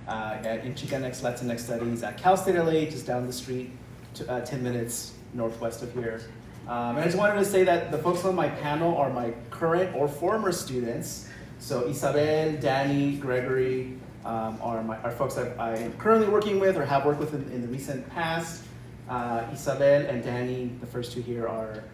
in Chicanx Latinx Studies at Cal State LA, just down the street, 10 minutes northwest of here. And I just wanted to say that the folks on my panel are my current or former students. So Isabel, Danny, Gregory are folks that I'm currently working with or have worked with in the recent past. Isabel and Danny, the first two here, are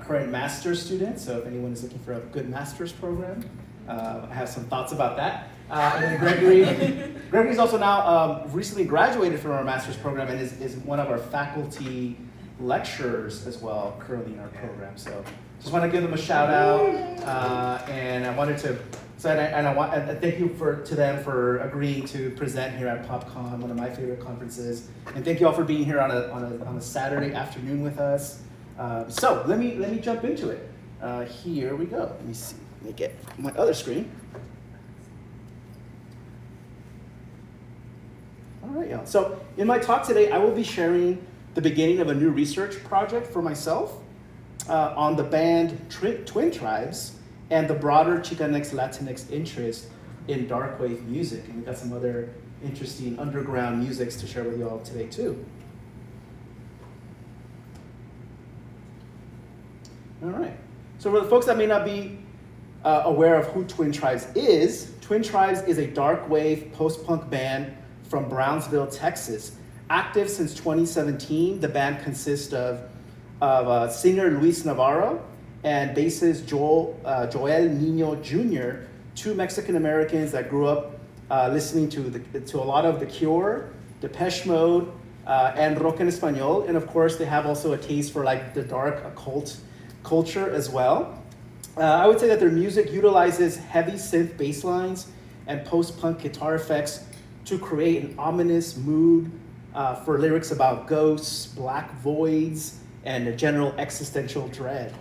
current master's students. So if anyone is looking for a good master's program, I have some thoughts about that. And then Gregory's also now recently graduated from our master's program and is one of our faculty lecturers as well, currently in our program. So just want to give them a shout out, and I wanted to. So I thank you to them for agreeing to present here at PopCon, one of my favorite conferences, and thank you all for being here on a Saturday afternoon with us. So let me jump into it. Here we go. Let me see. Let me get my other screen. All right, y'all. So in my talk today, I will be sharing the beginning of a new research project for myself on the band Twin Tribes and the broader Chicanx Latinx interest in darkwave music. And we've got some other interesting underground musics to share with you all today too. All right. So for the folks that may not be aware of who Twin Tribes is a darkwave post-punk band from Brownsville, Texas. Active since 2017, the band consists of singer Luis Navarro and bassist Joel Nino Jr., two Mexican Americans that grew up listening to a lot of The Cure, Depeche Mode, and rock en español. And of course, they have also a taste for like the dark occult culture as well. I would say that their music utilizes heavy synth bass lines and post-punk guitar effects to create an ominous mood for lyrics about ghosts, black voids, and a general existential dread,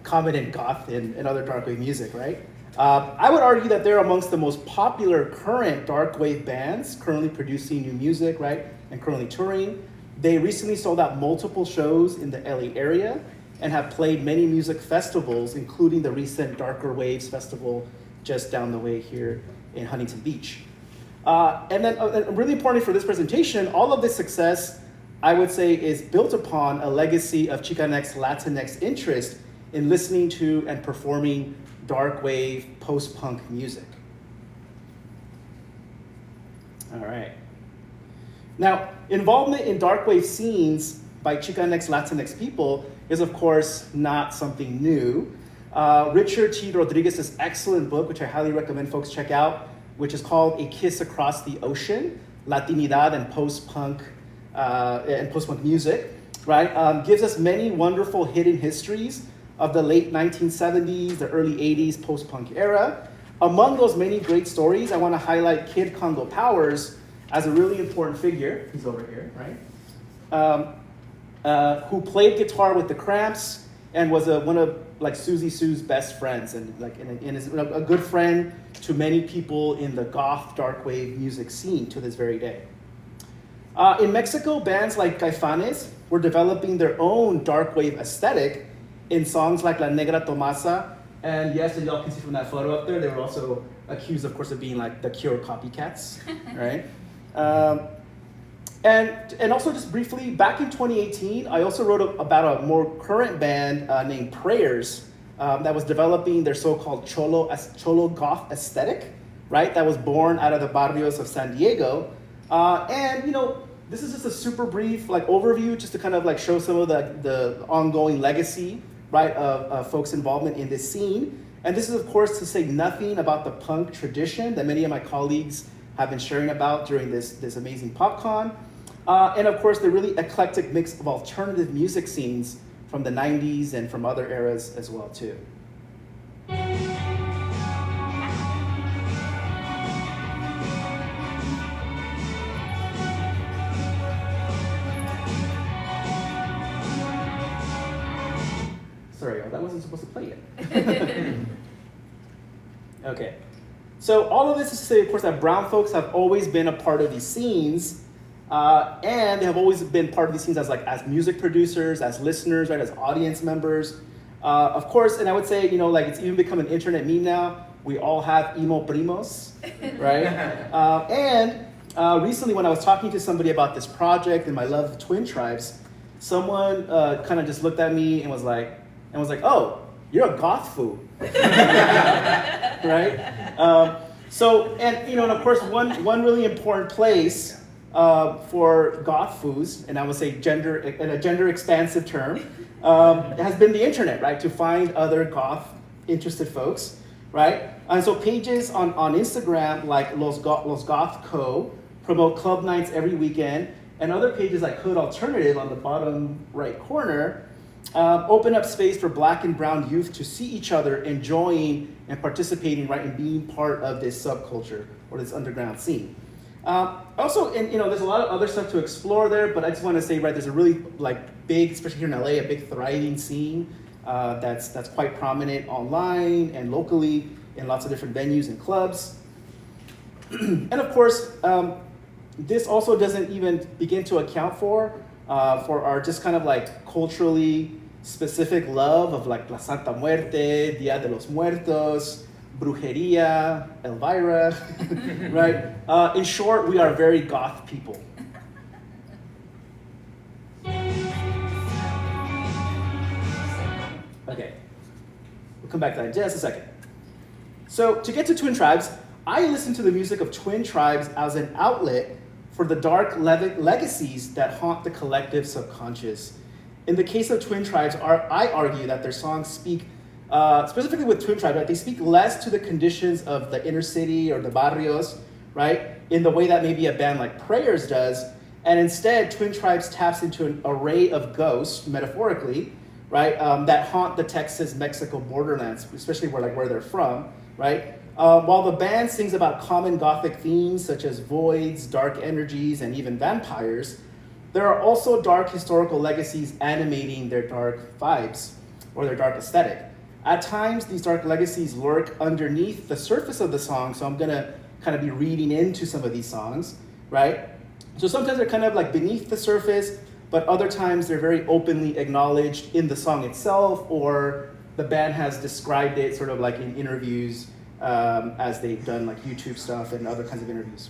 common in goth and other darkwave music, right? I would argue that they're amongst the most popular current darkwave bands currently producing new music, right, and currently touring. They recently sold out multiple shows in the LA area and have played many music festivals, including the recent Darker Waves Festival just down the way here in Huntington Beach. And then really important for this presentation, all of this success, I would say, is built upon a legacy of Chicanx Latinx interest in listening to and performing darkwave post-punk music. All right. Now, involvement in darkwave scenes by Chicanx Latinx people is, of course, not something new. Richard T. Rodriguez's excellent book, which I highly recommend folks check out, which is called A Kiss Across the Ocean, Latinidad and Post-Punk Music, right? Gives us many wonderful hidden histories of the late 1970s, the early 80s post-punk era. Among those many great stories, I want to highlight Kid Congo Powers as a really important figure. He's over here, right? Who played guitar with the Cramps and was one of like Susie Sue's best friends, and is a good friend to many people in the goth darkwave music scene to this very day. In Mexico, bands like Caifanes were developing their own darkwave aesthetic in songs like La Negra Tomasa, and yes, as y'all can see from that photo up there, they were also accused, of course, of being like the Cure copycats, right? And also just briefly, back in 2018, I also wrote about a more current band named Prayers that was developing their so-called Cholo goth aesthetic, right? That was born out of the barrios of San Diego. And this is just a super brief like overview just to kind of like show some of the ongoing legacy, right, of folks' involvement in this scene. And this is, of course, to say nothing about the punk tradition that many of my colleagues have been sharing about during this amazing PopCon. And of course, the really eclectic mix of alternative music scenes from the 90s and from other eras as well, too. Sorry, that wasn't supposed to play yet. Okay. So all of this is to say, of course, that brown folks have always been a part of these scenes, and they have always been part of these scenes as music producers, as listeners, right, as audience members. Of course, and I would say, it's even become an internet meme now. We all have emo primos, right? And recently when I was talking to somebody about this project and my love of twin tribes, someone kind of just looked at me and was like, oh, you're a goth foo. Right? And of course, one really important place for goth foos, and I would say gender in a gender expansive term, has been the internet, right? To find other goth interested folks, right? And so pages on Instagram like Los Goth Co. promote club nights every weekend, and other pages like Hood Alternative on the bottom right corner open up space for Black and brown youth to see each other enjoying and participating, right, and being part of this subculture or this underground scene. Also, there's a lot of other stuff to explore there, but I just want to say, right, there's a really big, especially here in LA, a big thriving scene that's quite prominent online and locally in lots of different venues and clubs. And of course, this also doesn't even begin to account for our just kind of culturally specific love of La Santa Muerte, Dia de los Muertos, Brujeria, Elvira, right? In short, we are very goth people. Okay, we'll come back to that in just a second. So to get to Twin Tribes, I listen to the music of Twin Tribes as an outlet for the dark legacies that haunt the collective subconscious. In the case of Twin Tribes, I argue that their songs speak, specifically with Twin Tribes, right, they speak less to the conditions of the inner city or the barrios, right, in the way that maybe a band like Prayers does, and instead Twin Tribes taps into an array of ghosts, metaphorically, right, that haunt the Texas-Mexico borderlands, especially where they're from, right? While the band sings about common gothic themes such as voids, dark energies, and even vampires, there are also dark historical legacies animating their dark vibes or their dark aesthetic. At times, these dark legacies lurk underneath the surface of the song, so I'm gonna kind of be reading into some of these songs, right? So sometimes they're kind of beneath the surface, but other times they're very openly acknowledged in the song itself, or the band has described it sort of in interviews as they've done YouTube stuff and other kinds of interviews.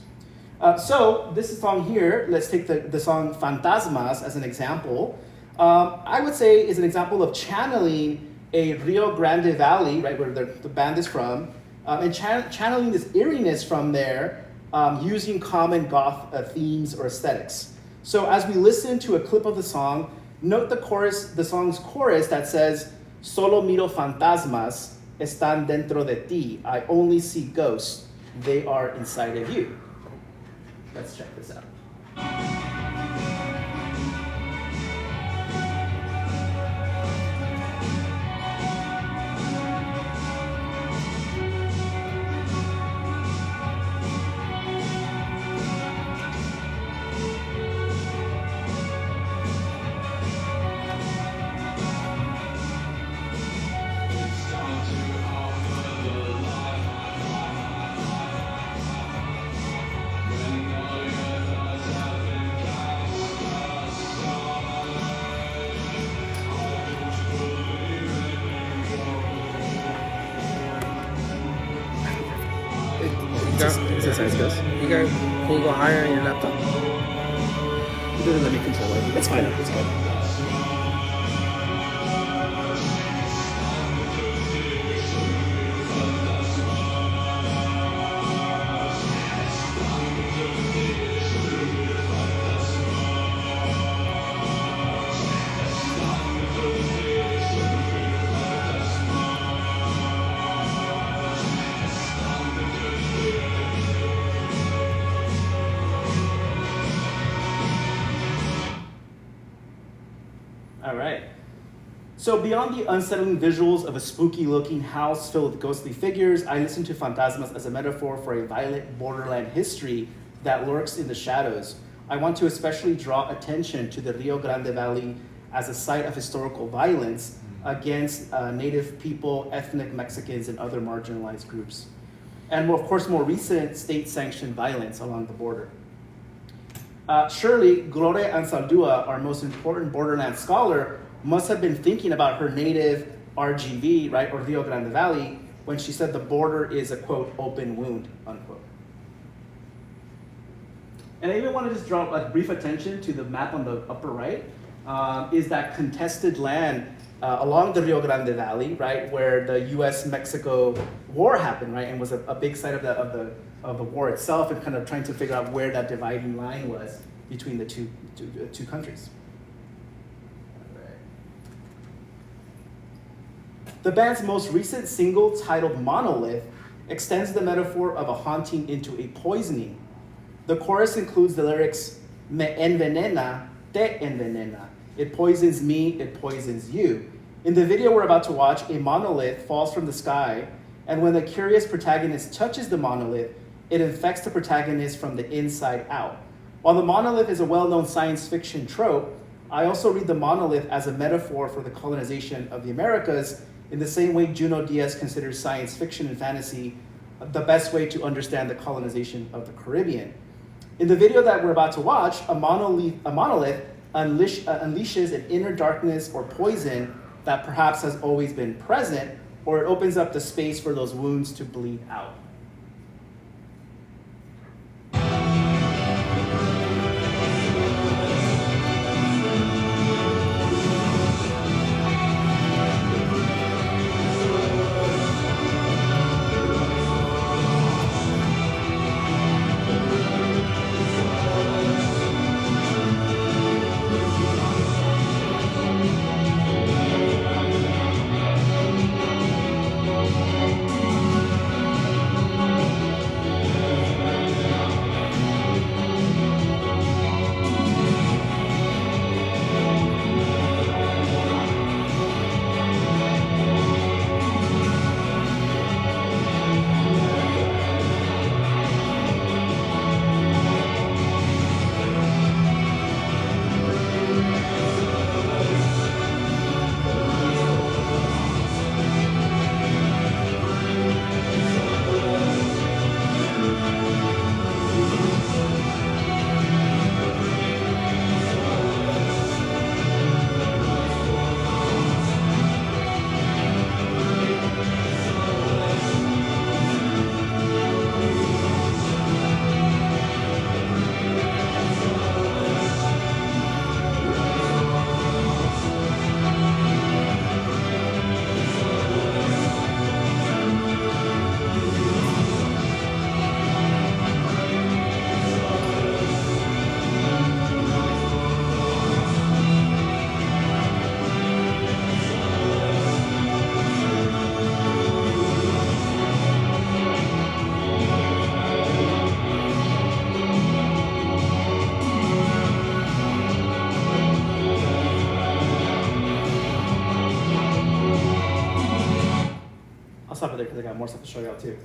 So this song here, let's take the song Fantasmas as an example. I would say is an example of channeling a Rio Grande Valley, right, where the band is from, and channeling this eeriness from there using common goth themes or aesthetics. So as we listen to a clip of the song, note the song's chorus that says, "Solo miro fantasmas, están dentro de ti. I only see ghosts, they are inside of you." Let's check this out. Can you go higher on your laptop? You didn't let me control it. It's fine. It's good. So beyond the unsettling visuals of a spooky-looking house filled with ghostly figures, I listen to Fantasmas as a metaphor for a violent borderland history that lurks in the shadows. I want to especially draw attention to the Rio Grande Valley as a site of historical violence against Native people, ethnic Mexicans, and other marginalized groups. And of course, more recent state-sanctioned violence along the border. Surely, Gloria Ansaldúa, our most important borderland scholar, must have been thinking about her native RGV, right, or Rio Grande Valley, when she said the border is a, quote, open wound, unquote. And I even want to just draw a brief attention to the map on the upper right, is that contested land along the Rio Grande Valley, right, where the U.S.-Mexico war happened, right, and was a big site of the war itself, and kind of trying to figure out where that dividing line was between the two countries. The band's most recent single, titled Monolith, extends the metaphor of a haunting into a poisoning. The chorus includes the lyrics, me envenena, te envenena. It poisons me, it poisons you. In the video we're about to watch, a monolith falls from the sky, and when the curious protagonist touches the monolith, it infects the protagonist from the inside out. While the monolith is a well-known science fiction trope, I also read the monolith as a metaphor for the colonization of the Americas, in the same way Junot Diaz considers science fiction and fantasy the best way to understand the colonization of the Caribbean. In the video that we're about to watch, a monolith unleashes an inner darkness or poison that perhaps has always been present, or it opens up the space for those wounds to bleed out. I'll stop it there because I got more stuff to show y'all too.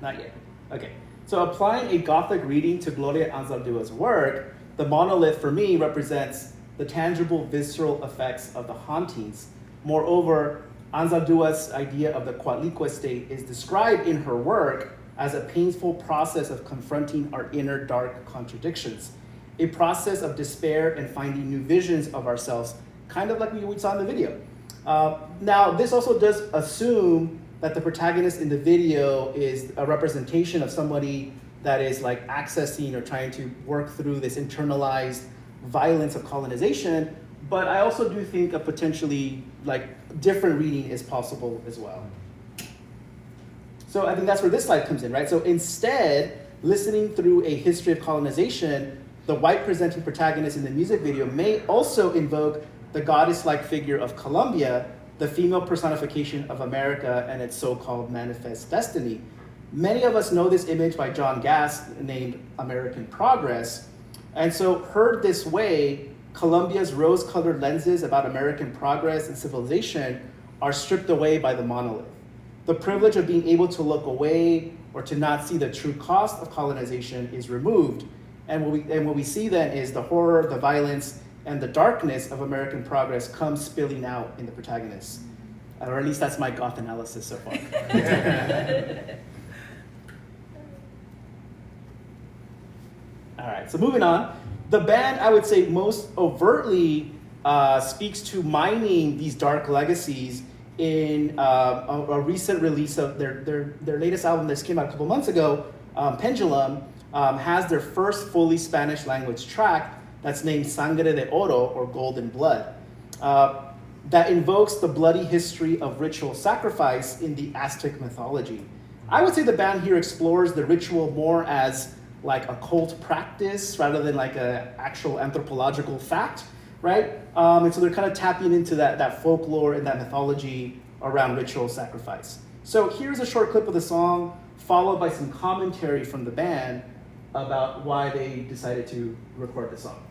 Not yet. Okay. So applying a gothic reading to Gloria Anzaldua's work, the monolith for me represents the tangible, visceral effects of the hauntings. Moreover, Anzaldua's idea of the Coatlicue state is described in her work as a painful process of confronting our inner dark contradictions, a process of despair and finding new visions of ourselves, kind of like we saw in the video. Now, this also does assume that the protagonist in the video is a representation of somebody that is like accessing or trying to work through this internalized violence of colonization, but I also do think a potentially like different reading is possible as well. So I think that's where this slide comes in, right? So instead, listening through a history of colonization, the white presenting protagonist in the music video may also invoke the goddess-like figure of Columbia, the female personification of America and its so-called manifest destiny. Many of us know this image by John Gass named American Progress. And so heard this way, Columbia's rose-colored lenses about American progress and civilization are stripped away by the monolith. The privilege of being able to look away or to not see the true cost of colonization is removed. And what we see then is the horror, the violence, and the darkness of American progress comes spilling out in the protagonist. Or at least that's my goth analysis so far. All right, so moving on. The band, I would say, most overtly speaks to mining these dark legacies in a recent release of their latest album that came out a couple months ago, Pendulum, has their first fully Spanish language track that's named Sangre de Oro, or Golden Blood, that invokes the bloody history of ritual sacrifice in the Aztec mythology. I would say the band here explores the ritual more as like a cult practice rather than like an actual anthropological fact, right? And so they're kind of tapping into that folklore and that mythology around ritual sacrifice. So here's a short clip of the song, followed by some commentary from the band about why they decided to record the song.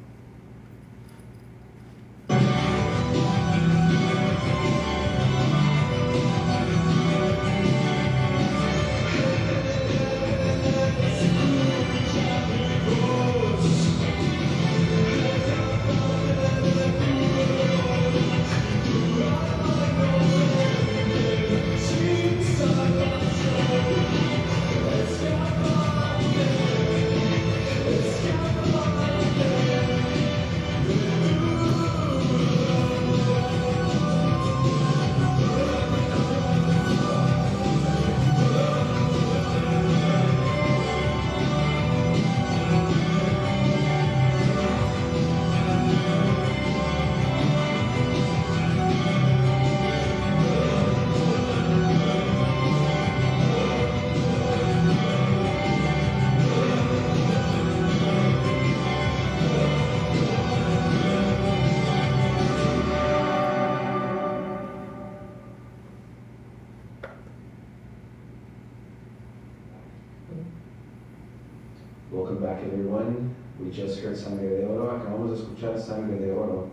Welcome back, everyone. We just heard Sangre de Oro. Acabamos de escuchar Sangre de Oro,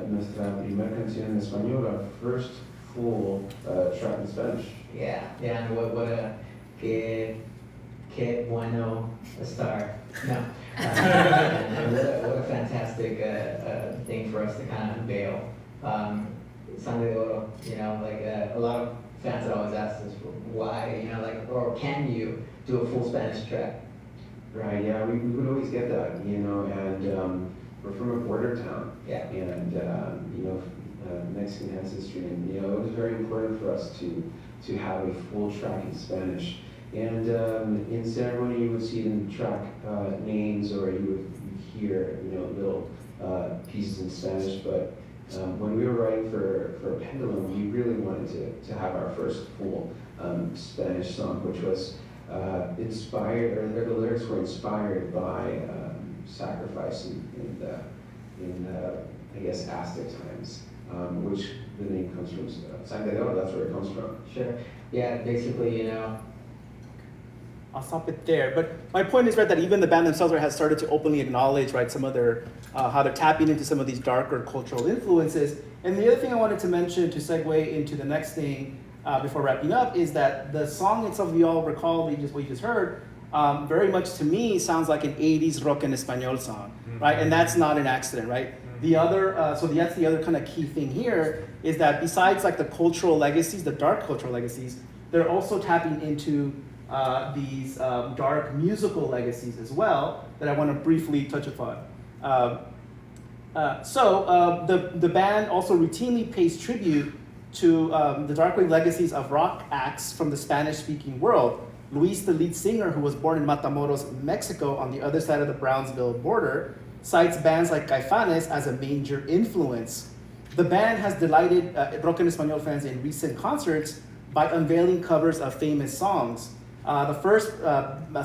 nuestra primera canción en español, our first full track in Spanish. Yeah, and what a que bueno estar. No, and what a fantastic thing for us to kind of unveil. Sangre de Oro, you know, like a lot of fans that always ask us why, you know, like, or can you do a full Spanish track? Right, yeah, we would always get that, you know, and we're from a border town. Yeah. And, you know, Mexican ancestry, and, you know, it was very important for us to have a full track in Spanish. And in ceremony, you would see them track names, or you would hear, you know, little pieces in Spanish. But when we were writing for Pendulum, we really wanted to have our first full Spanish song, which was inspired, or the lyrics were inspired by sacrifice in I guess, Aztec times, which the name comes from. Sangre de Oro, that's where it comes from. Sure. Yeah, basically, you know. I'll stop it there. But my point is, right, that even the band themselves has started to openly acknowledge, right, some of their, how they're tapping into some of these darker cultural influences. And the other thing I wanted to mention to segue into the next thing before wrapping up is that the song itself, we all recall, what you just heard, very much to me sounds like an 80s rock en español song, right? And that's not an accident, right? The other, so that's the other kind of key thing here is that besides like the cultural legacies, the dark cultural legacies, they're also tapping into these dark musical legacies as well that I want to briefly touch upon. So the band also routinely pays tribute to the Darkwave legacies of rock acts from the Spanish-speaking world. Luis, the lead singer, who was born in Matamoros, Mexico, on the other side of the Brownsville border, cites bands like Caifanes as a major influence. The band has delighted rock en español fans in recent concerts by unveiling covers of famous songs. The first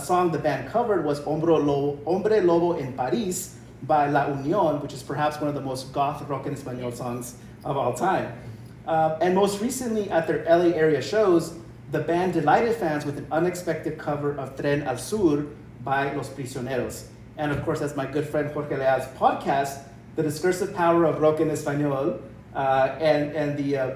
song the band covered was Hombre Lobo en París by La Unión, which is perhaps one of the most goth rock en español songs of all time. And most recently at their LA area shows, the band delighted fans with an unexpected cover of Tren al Sur by Los Prisioneros. And of course, as my good friend Jorge Lea's podcast, The Discursive Power of Rock en Español and the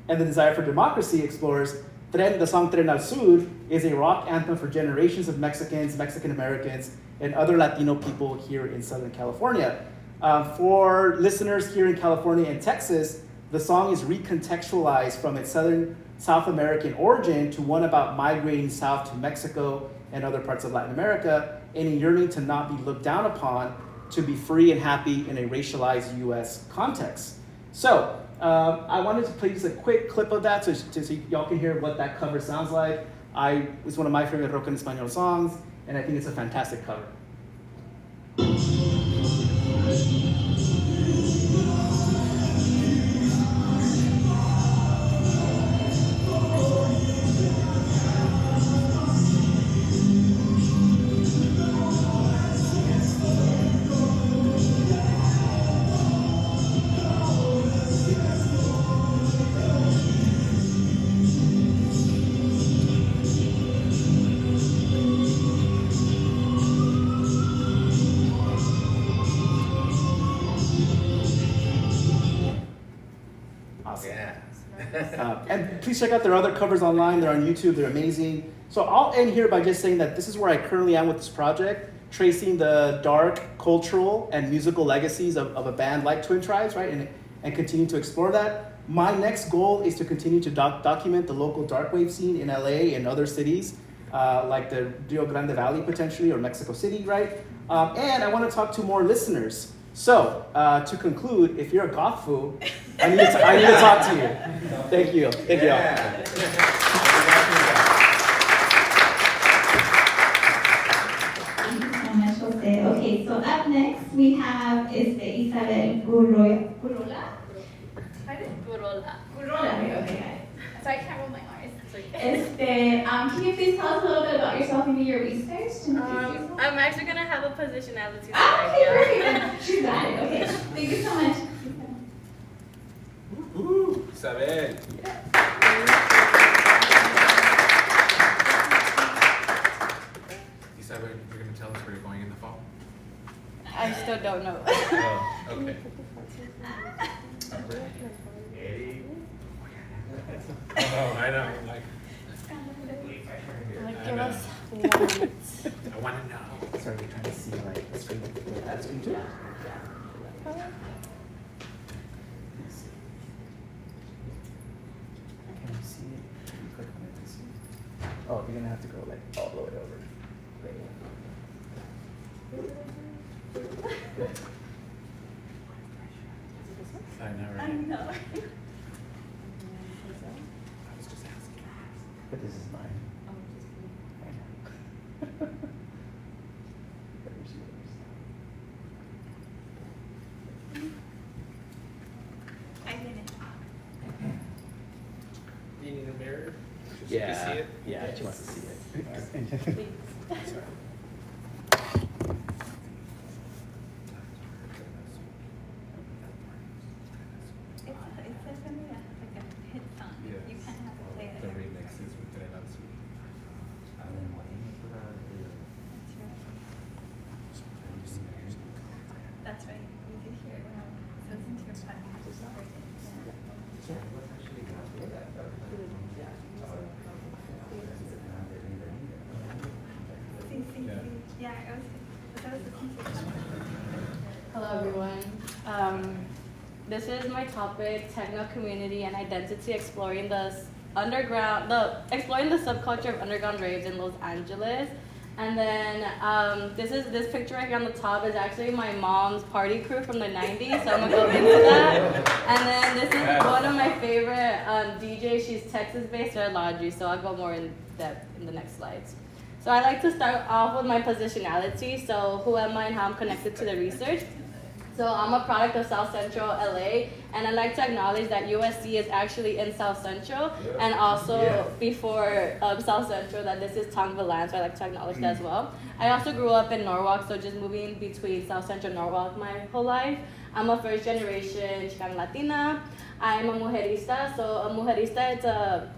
Desire for Democracy explores, the song Tren al Sur is a rock anthem for generations of Mexicans, Mexican Americans, and other Latino people here in Southern California. For listeners here in California and Texas, the song is recontextualized from its South American origin to one about migrating south to Mexico and other parts of Latin America, and a yearning to not be looked down upon, to be free and happy in a racialized US context. So, I wanted to play just a quick clip of that so y'all can hear what that cover sounds like. It's one of my favorite rock en español songs, and I think it's a fantastic cover. And please check out their other covers online. They're on YouTube. They're amazing. So I'll end here by just saying that this is where I currently am with this project, tracing the dark cultural and musical legacies of a band like Twin Tribes, right? And continue to explore that. My next goal is to continue to document the local darkwave scene in LA and other cities, like the Rio Grande Valley potentially, or Mexico City, right? And I want to talk to more listeners. So, to conclude, if you're a goth foo, I need to talk to you. Thank you. Thank you all. Thank you so much, Jose. Okay, so up next we have Isabel Gurrola. Gurrola. Gurrola, okay, got it. So I can't roll my R's. Can you please tell us a little bit about yourself and your research? I'm actually going to have a positionality. Okay, perfect. She's got it. Okay, thank you so much. Isabel. Isabel, you're going to tell us where you're going in the fall? I still don't know. Oh, okay. Oh, I know. Give us I want to know. Sorry, we're trying to see like the screen. That screen too? Can you see it? Can you click on it to see? Oh, you're gonna have to go like all the way over. I know, right? I know. I was just asking. But this is mine. I didn't. You need a mirror? Yeah. You see it? Yeah, she wants to see it. Please. Sorry. It's like a hit song. Yes. You kind of have to play it. The remixes with Pedagogy. That's right. You can hear it when it goes into your podcast. Just heard it. Yeah, hello everyone. This is my topic, Techno community and identity, exploring the subculture of underground raves in Los Angeles. And then this picture right here on the top is actually my mom's party crew from the 90s, so I'm gonna go into that. And then this is one of my favorite DJs. She's Texas-based, Liberatory, so I'll go more in depth in the next slides. So I like to start off with my positionality. So who am I and how I'm connected to the research. So I'm a product of South Central LA, and I like to acknowledge that USC is actually in South Central, and also before South Central that this is Tongva land, so I like to acknowledge that as well. I also grew up in Norwalk, so just moving between South Central and Norwalk my whole life. I'm a first generation Chicana Latina. I'm a mujerista, so a mujerista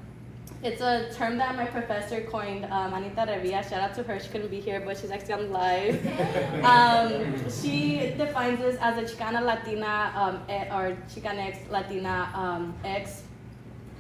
it's a term that my professor coined, Anita Revilla. Shout out to her, she couldn't be here, but she's actually on live. She defines this as a Chicana Latina, or Chicanx Latina X,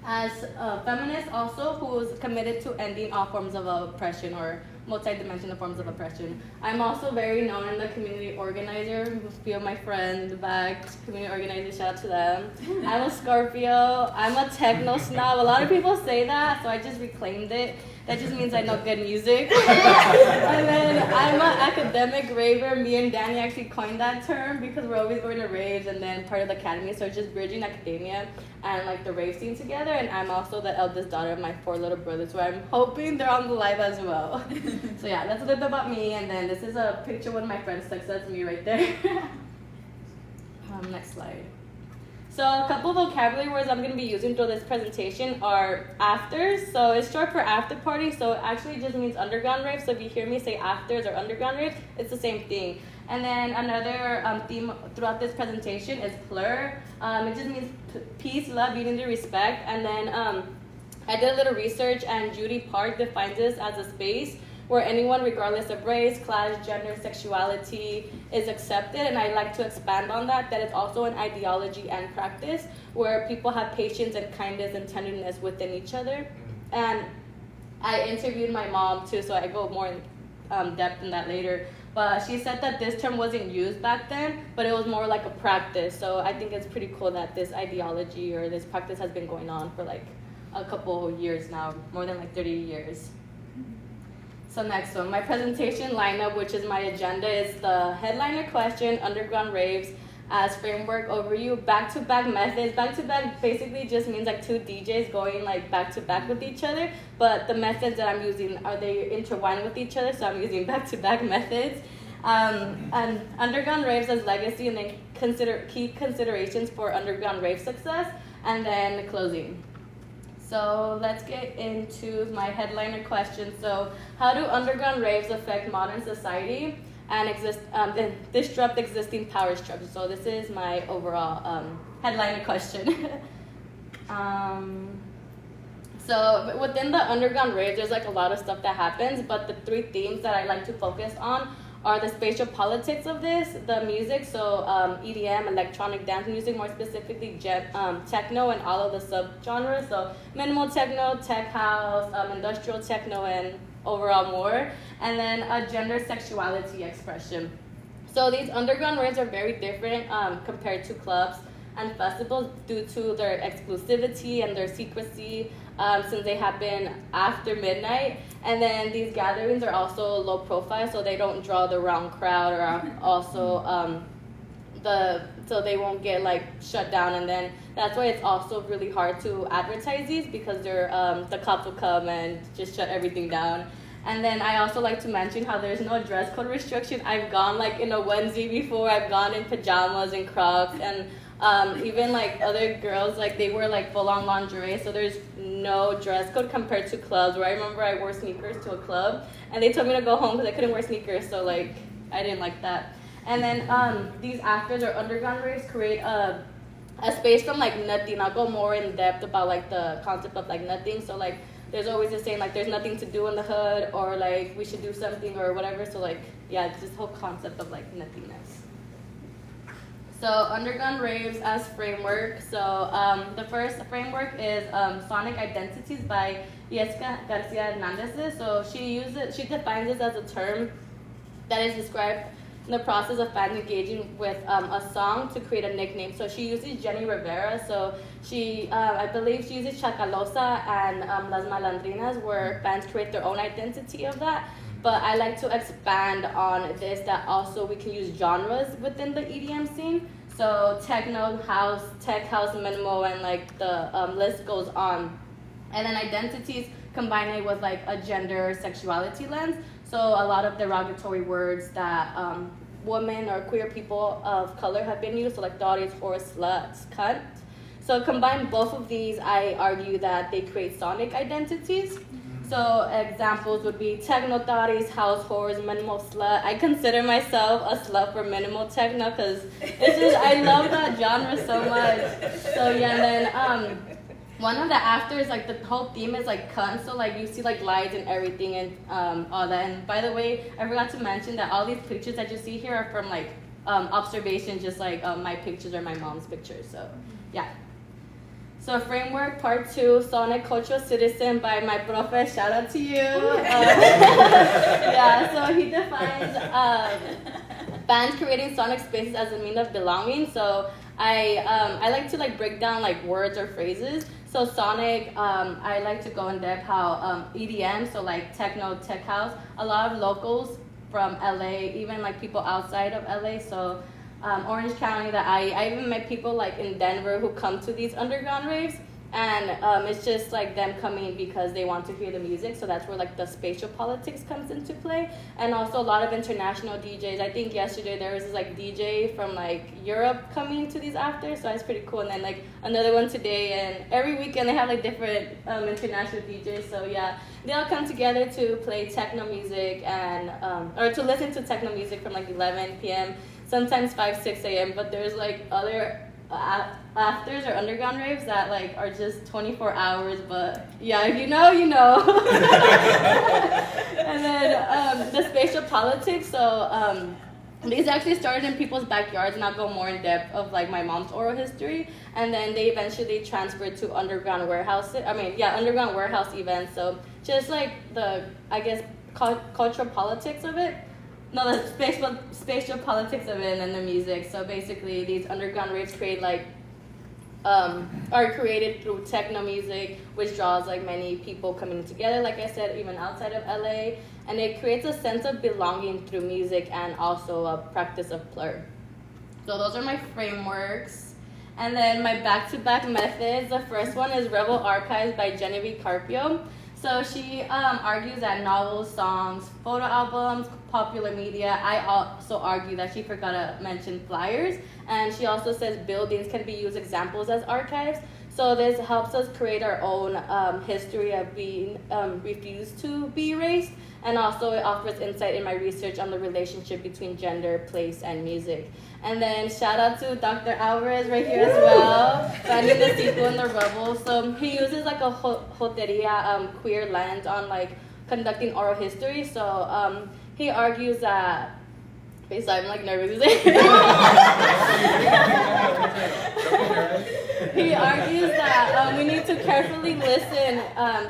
as a feminist also who's committed to ending all forms of oppression or multi-dimensional forms of oppression. I'm also very known in the community organizer. A few of my friends in the back, community organizers, shout out to them. I'm a Scorpio. I'm a techno snob. A lot of people say that, so I just reclaimed it. That just means I know good music. And then I'm an academic raver. Me and Danny actually coined that term because we're always going to raves and then part of the academy. So it's just bridging academia and like the rave scene together. And I'm also the eldest daughter of my 4 little brothers, so I'm hoping they're on the live as well. So yeah, that's a little bit about me. And then this is a picture of one of my friends took. So that's me right there. Next slide. So a couple of vocabulary words I'm going to be using through this presentation are afters. So it's short for after party. So it actually just means underground rave. So if you hear me say afters or underground rave, it's the same thing. And then another theme throughout this presentation is plur. It just means peace, love, unity, respect. And then I did a little research, and Judy Park defines this as a space where anyone, regardless of race, class, gender, sexuality, is accepted. And I like to expand on that it's also an ideology and practice where people have patience and kindness and tenderness within each other. And I interviewed my mom too, so I go more in depth in that later. But she said that this term wasn't used back then, but it was more like a practice. So I think it's pretty cool that this ideology or this practice has been going on for like a couple of years now, more than like 30 years. So next one, my presentation lineup, which is my agenda, is the headliner question, underground raves, as framework overview, back-to-back methods. Back-to-back basically just means like 2 DJs going like back-to-back with each other, but the methods that I'm using, are they intertwined with each other, so I'm using back-to-back methods. And underground raves as legacy, and then key considerations for underground rave success, and then closing. So let's get into my headliner question. So how do underground raves affect modern society and disrupt existing power structures? So this is my overall headliner question. So within the underground rave, there's like a lot of stuff that happens, but the 3 themes that I like to focus on are the spatial politics of this, the music, so EDM, electronic dance music, more specifically techno and all of the subgenres, so minimal techno, tech house, industrial techno, and overall more, and then a gender sexuality expression. So these underground raves are very different compared to clubs and festivals due to their exclusivity and their secrecy, since they happen after midnight. And then these gatherings are also low profile, so they don't draw the wrong crowd, or also so they won't get like shut down. And then that's why it's also really hard to advertise these, because they're the cops will come and just shut everything down. And then I also like to mention how there's no dress code restriction. I've gone like in a onesie before, I've gone in pajamas and Crocs, and even like other girls, like they wear like full-on lingerie, so there's no dress code compared to clubs, where I remember I wore sneakers to a club and they told me to go home because I couldn't wear sneakers, so like I didn't like that. And then these afters or underground raves create a space from like nothing. I'll go more in depth about like the concept of like nothing. So like there's always this saying like there's nothing to do in the hood, or like we should do something or whatever. So like yeah, it's this whole concept of like nothingness. So underground raves as framework. So the first framework is sonic identities by Yesca Garcia Hernandez. So she defines this as a term that is described in the process of fans engaging with a song to create a nickname. So she uses Jenny Rivera. So she, I believe she uses Chacalosa and Las Malandrinas, where fans create their own identity of that. But I like to expand on this, that also we can use genres within the EDM scene. So techno, house, tech house, minimal, and like the list goes on. And then identities, combining it with like a gender sexuality lens. So a lot of derogatory words that women or queer people of color have been used, so like dotties, whores, sluts, cunt. So combine both of these, I argue that they create sonic identities. So examples would be techno thotties, house whores, minimal slut. I consider myself a slut for minimal techno because it's just, I love that genre so much. So yeah, and then one of the afters, like the whole theme is like cunt, so like you see like lights and everything and all that. And by the way, I forgot to mention that all these pictures that you see here are from like observation, just like my pictures or my mom's pictures. So yeah. So framework part 2, Sonic Cultural Citizen by my profe, shout out to you. Yeah, so he defines bands creating sonic spaces as a means of belonging. So I like to like break down like words or phrases. So sonic, I like to go in depth how EDM, so like techno, tech house, a lot of locals from LA, even like people outside of LA. So Orange County, that I even met people like in Denver who come to these underground raves, and it's just like them coming because they want to hear the music. So that's where like the spatial politics comes into play, and also a lot of international DJs. I think yesterday there was this like DJ from like Europe coming to these afters, so that's pretty cool. And then like another one today, and every weekend they have like different international DJs. So yeah, they all come together to play techno music and or to listen to techno music from like 11 p.m. sometimes 5-6 a.m. But there's like other afters or underground raves that like are just 24 hours. But yeah, if you know, you know. And then the spatial politics. So these actually started in people's backyards, and I'll go more in depth of like my mom's oral history. And then they eventually transferred to underground warehouse. Underground warehouse events. So just like the, I guess, cultural politics of it. No, the spatial politics of it and the music. So basically, these underground raves create like are created through techno music, which draws like many people coming together. Like I said, even outside of LA, and it creates a sense of belonging through music and also a practice of plur. So those are my frameworks. And then my back-to-back methods. The first one is Rebel Archives by Genevieve Carpio. So she argues that novels, songs, photo albums, popular media. I also argue that she forgot to mention flyers. And she also says buildings can be used examples as archives. So this helps us create our own history of being refused to be erased. And also it offers insight in my research on the relationship between gender, place, and music. And then shout out to Dr. Alvarez right here as well, finding the sequel in the rubble. So he uses like a joteria queer lens on like conducting oral history. So he argues that, I'm like nervous. He argues that we need to carefully listen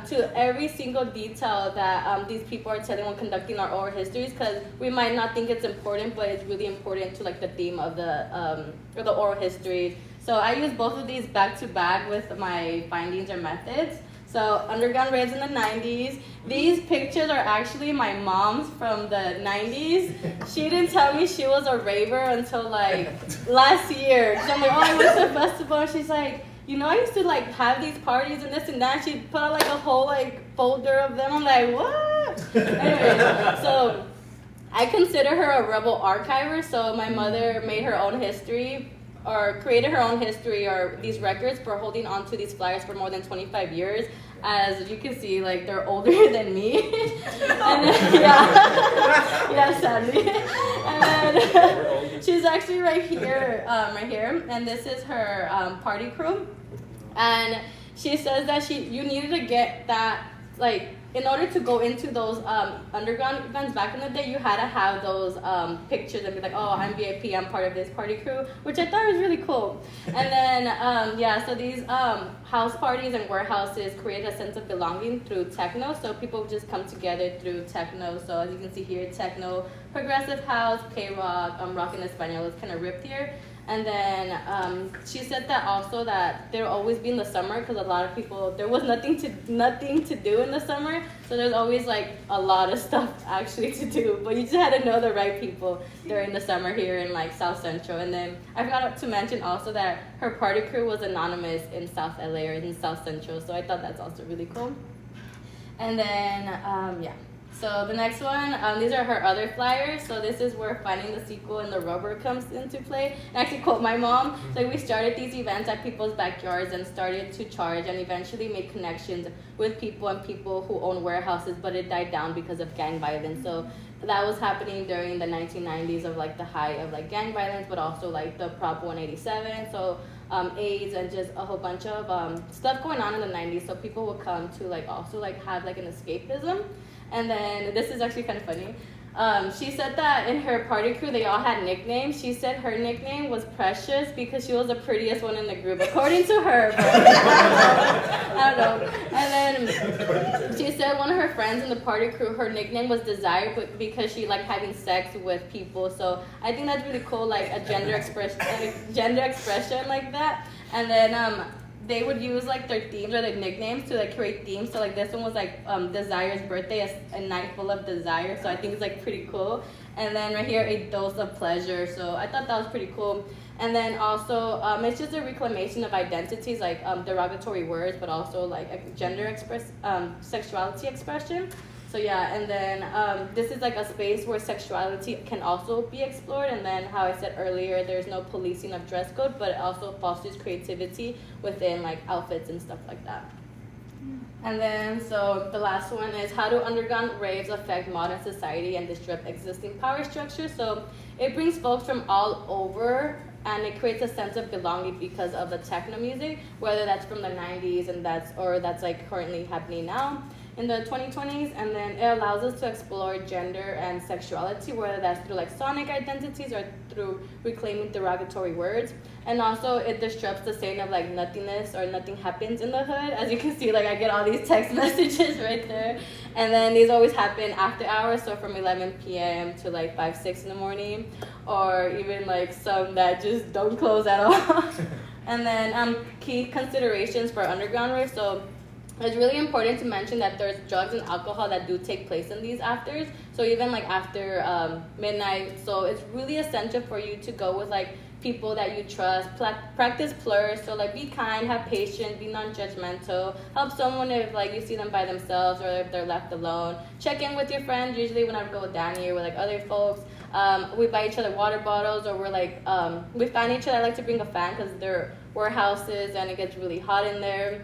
to every single detail that these people are telling when conducting our oral histories, because we might not think it's important, but it's really important to like the theme of the oral history. So I use both of these back to back with my findings or methods. So underground raves in the 90s. These pictures are actually my mom's from the 90s. She didn't tell me she was a raver until like last year. Cause I'm like, oh, I went to a festival. And she's like, you know, I used to like have these parties and this and that. She put out like a whole like folder of them. I'm like, what? Anyway, so I consider her a rebel archiver. So my mother made her own history, or created her own history, or these records for holding on to these flyers for more than 25 years. As you can see, like they're older than me. And then, yeah, sadly. And then she's actually right here, and this is her party crew. And she says that you needed to get that, like, in order to go into those underground events back in the day, you had to have those pictures and be like, oh, I'm VIP, I'm part of this party crew, which I thought was really cool. And then, so these house parties and warehouses create a sense of belonging through techno. So people just come together through techno. So as you can see here, techno, progressive house, K-rock, rock in Espanol is kind of ripped here. And then she said that also that there'll always be in the summer, because a lot of people, there was nothing to do in the summer, so there's always like a lot of stuff actually to do, but you just had to know the right people during the summer here in like South Central. And then I forgot to mention also that her party crew was anonymous in South LA or in South Central, so I thought that's also really cool. And then, so the next one, these are her other flyers. So this is where finding the sequel and the rubber comes into play. And I actually quote my mom. So we started these events at people's backyards and started to charge and eventually made connections with people and people who own warehouses, but it died down because of gang violence. So that was happening during the 1990s of like the height of like gang violence, but also like the Prop 187. So AIDS and just a whole bunch of stuff going on in the 90s. So people would come to like also like have like an escapism. And then this is actually kind of funny. She said that in her party crew, they all had nicknames. She said her nickname was Precious because she was the prettiest one in the group, according to her. But I don't know. And then she said one of her friends in the party crew, her nickname was Desire because she liked having sex with people. So I think that's really cool, like a gender expression like that. And then they would use like their themes or their nicknames to like create themes. So like this one was like Desire's birthday, a night full of desire. So I think it's like pretty cool. And then right here, a dose of pleasure. So I thought that was pretty cool. And then also, it's just a reclamation of identities, like derogatory words, but also like gender sexuality expression. So yeah, and then this is like a space where sexuality can also be explored. And then how I said earlier, there's no policing of dress code, but it also fosters creativity within like outfits and stuff like that. And then, so the last one is how do underground raves affect modern society and disrupt existing power structures? So it brings folks from all over, and it creates a sense of belonging because of the techno music, whether that's from the 90s and that's like currently happening now in the 2020s. And then it allows us to explore gender and sexuality, whether that's through like sonic identities or through reclaiming derogatory words. And also it disrupts the saying of like nothingness or nothing happens in the hood. As you can see, like I get all these text messages right there. And then these always happen after hours, so from 11 p.m. to like 5, 6 in the morning, or even like some that just don't close at all. And then key considerations for underground raves. So it's really important to mention that there's drugs and alcohol that do take place in these afters. So even like after midnight, so it's really essential for you to go with like people that you trust. Practice plurs, so like be kind, have patience, be non-judgmental. Help someone if like you see them by themselves or if they're left alone. Check in with your friends. Usually when I go with Danny or with like other folks, we buy each other water bottles, or we're like we find each other. I like to bring a fan because they're warehouses and it gets really hot in there.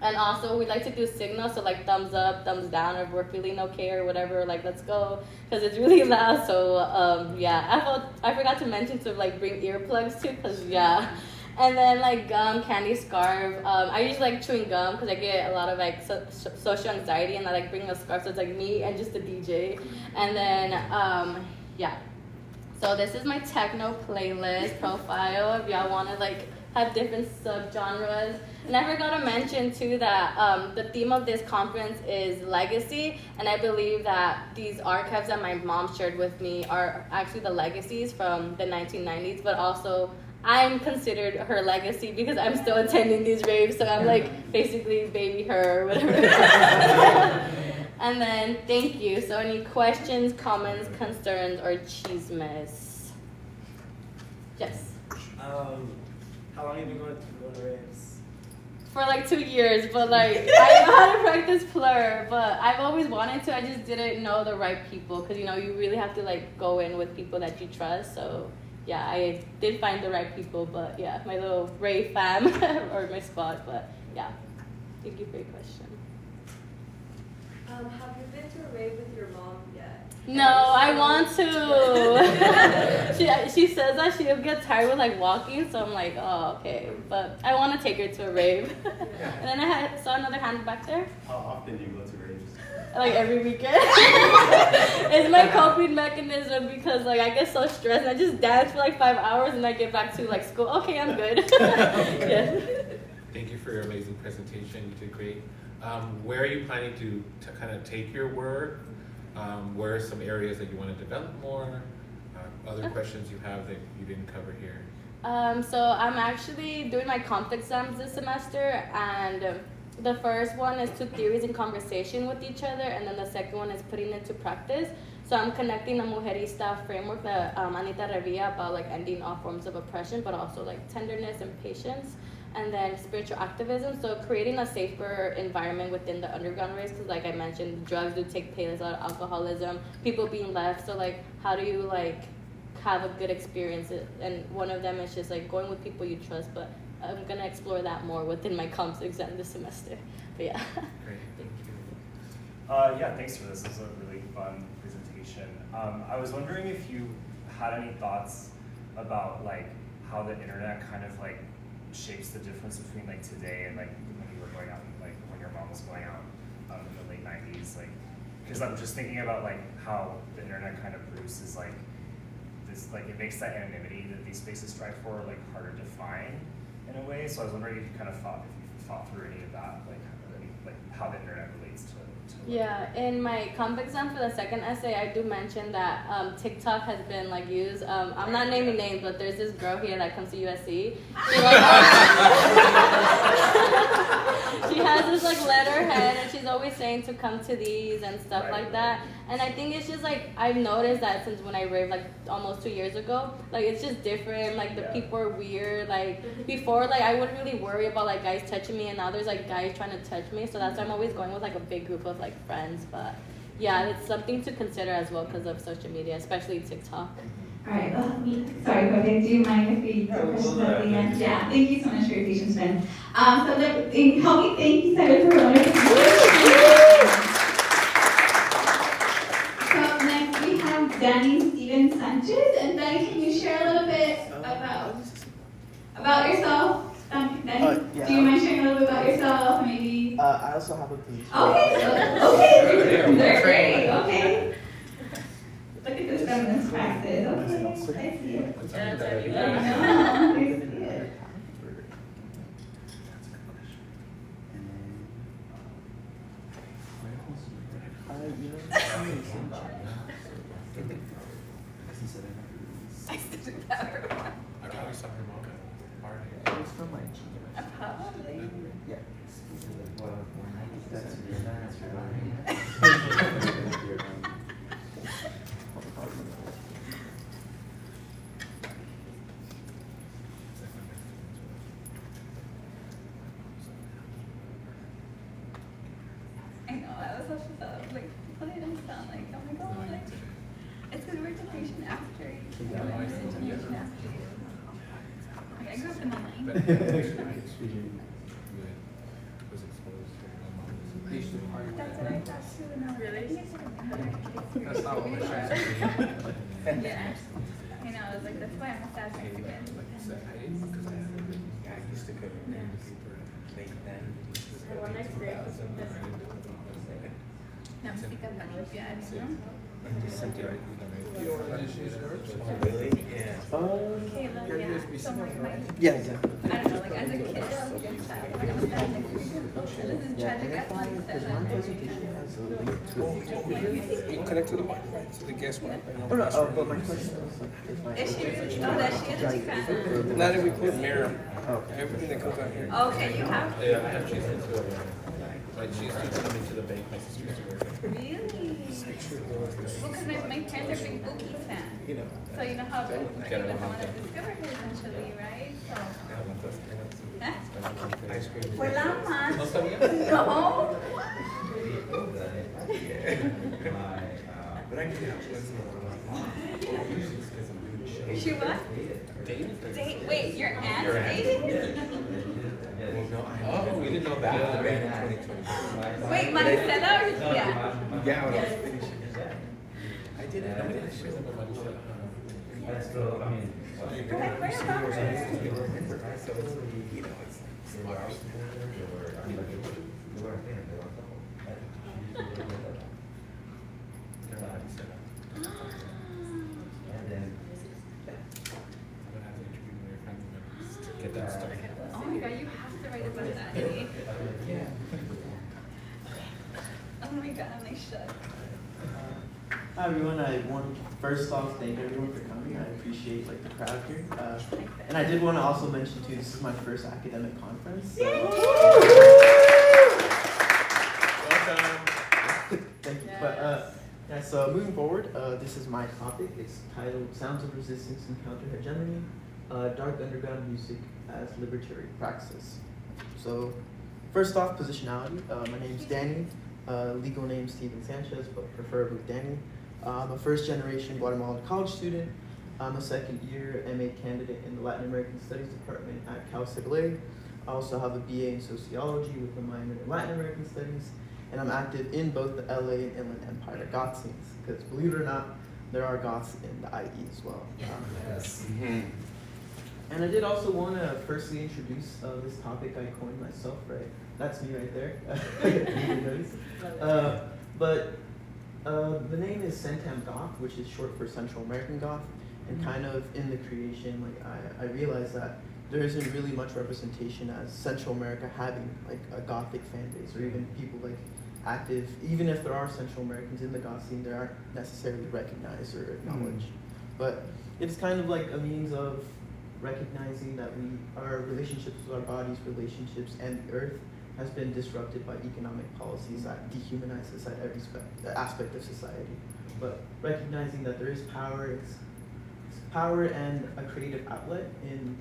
And also, we like to do signals, so like thumbs up, thumbs down, or if we're feeling okay or whatever, like let's go, because it's really loud. So yeah, I forgot to mention to like bring earplugs too, because yeah. And then like gum, candy, scarf. I usually like chewing gum because I get a lot of like social anxiety, and I like bringing a scarf, so it's like me and just the DJ. And then yeah. So this is my techno playlist profile if y'all want to like have different subgenres. And I forgot to mention too that the theme of this conference is legacy, and I believe that these archives that my mom shared with me are actually the legacies from the 1990s, but also I'm considered her legacy because I'm still attending these raves, so I'm like basically baby her or whatever. And then thank you. So any questions, comments, concerns, or chismes? Yes. How long have you been going to raves? For like 2 years, but like I know how to practice plur, but I've always wanted to. I just didn't know the right people, because you know you really have to like go in with people that you trust. So yeah, I did find the right people, but yeah, my little rave fam or my spot. But yeah, thank you for your question. Have you been to a rave with your mom yet? No, I want to. she says that she'll get tired with like walking, so I'm like, oh, okay. But I want to take her to a rave. And then I saw another hand back there. How often do you go to raves? Like every weekend. It's my coping mechanism because like I get so stressed and I just dance for like 5 hours and I get back to like school. Okay, I'm good. Yeah. Thank you for your amazing presentation. You did great. Where are you planning to kind of take your work? Where are some areas that you want to develop more? Other questions you have that you didn't cover here? So I'm actually doing my comp exams this semester, and the first one is 2 theories in conversation with each other, and then the second one is putting it into practice. So I'm connecting a mujerista framework that Anita Revilla about like ending all forms of oppression, but also like tenderness and patience. And then spiritual activism, so creating a safer environment within the underground race, because like I mentioned, drugs do take place, a lot of alcoholism, people being left, so like how do you like have a good experience? And one of them is just like going with people you trust, but I'm gonna explore that more within my comps exam this semester. But yeah. Great, thank you. Yeah, thanks for this. This was a really fun presentation. I was wondering if you had any thoughts about like how the internet kind of like shapes the difference between like today and like when you were going out, like when your mom was going out in the late 90s, like because because I'm just thinking about like how the internet kind of produces like this, like it makes that anonymity that these spaces strive for like harder to find in a way. So I was wondering if you kind of thought through any of that, like how the internet relates to yeah, in my comp exam for the second essay, I do mention that TikTok has been like used. I'm not naming names, but there's this girl here that comes to USC. She has this like letterhead, and she's always saying to come to these and stuff like that. And I think it's just like I've noticed that since when I raved like almost 2 years ago, like it's just different. Like the people are weird. Like before, like I wouldn't really worry about like guys touching me, and now there's like guys trying to touch me. So that's why I'm always going with like a big group of like friends. But yeah, it's something to consider as well because of social media, especially TikTok. All right, sorry, Jose, do you mind if we do questions at the end? Yeah, thank you so much for your patience, Ben. So help me thank you, Isabel, for a wonderful presentation. So up next we have Danny Steven Sanchez, and Danny, can you share a little bit about yourself? Danny, yeah. do you mind sharing a little bit about yourself, maybe? I also have a position. Okay, they're great, okay. Look at this feminist practice. Okay, I see it. I see it. I still did that. I probably saw her mom at a party. It's from my genius. Probably. Yeah. I know, I was also like, people didn't sound like, oh my god, like, it's because we're generation after you. Generation after you. Like, I grew up in the 90s. That's what I thought too. And I was like, I think it's like That's not what we're trying to do. Yeah. I know, I was like, that's why I'm a sad Mexican. I used to cook late then. No, música para limpiar, ¿no? Really? Yeah. Kayla, yeah. So like my, Yeah. I don't know, like as a kid, as a child, like I was like, this is tragic athletics that You connect to the mic, right? To the guest mic. Oh, no, but my question was Is she really? Oh, that she is a Chicana. Now that we put mirror, everything that comes out here. Okay, you have. Yeah, I have cheese into it. Like she's coming to the bank. My sister used to work there. Really? Well, because my parents are big Bookies fans. You know. So you know how they was the one that discovered her eventually, right? So. Huh? Ice cream. Fue la más. ¿No sabía? No. But I can She what? Dating? Wait, your aunt's dating? Oh, we didn't know that. Wait, Maricela or yeah? Yeah, when I was finishing. I didn't. Nobody had shared them with Maricela. That's still, I mean, So it's, you know, it's Get that stuff. Oh my god, you have to write about that. yeah. Oh my god, I'm like shut. Hi everyone, I want to first off thank everyone for coming. I appreciate like the crowd here. And I did want to also mention too, this is my first academic conference. So. Welcome. Thank you. But yeah, so moving forward, this is my topic. It's titled Sounds of Resistance and Counterhegemony, Dark Underground Music as Liberatory Praxis. So first off, positionality. My name's Danny. Legal name Steven Sanchez, but preferably Danny. I'm a first-generation Guatemalan college student. I'm a second-year MA candidate in the Latin American Studies Department at Cal Cible. I also have a BA in Sociology with a minor in Latin American Studies, and I'm active in both the LA and Inland Empire goth scenes, because believe it or not, there are goths in the IE as well. Yes. And I did also want to firstly introduce this topic I coined myself, right? That's me right there. But The name is Centam Goth, which is short for Central American Goth, and kind of in the creation, like I realized that there isn't really much representation as Central America having like a Gothic fan base, or even people like active, even if there are Central Americans in the Goth scene, they aren't necessarily recognized or acknowledged. But it's kind of like a means of recognizing that our relationships with our bodies, relationships, and the earth has been disrupted by economic policies that dehumanize us at every aspect of society. But recognizing that there is power, it's power and a creative outlet in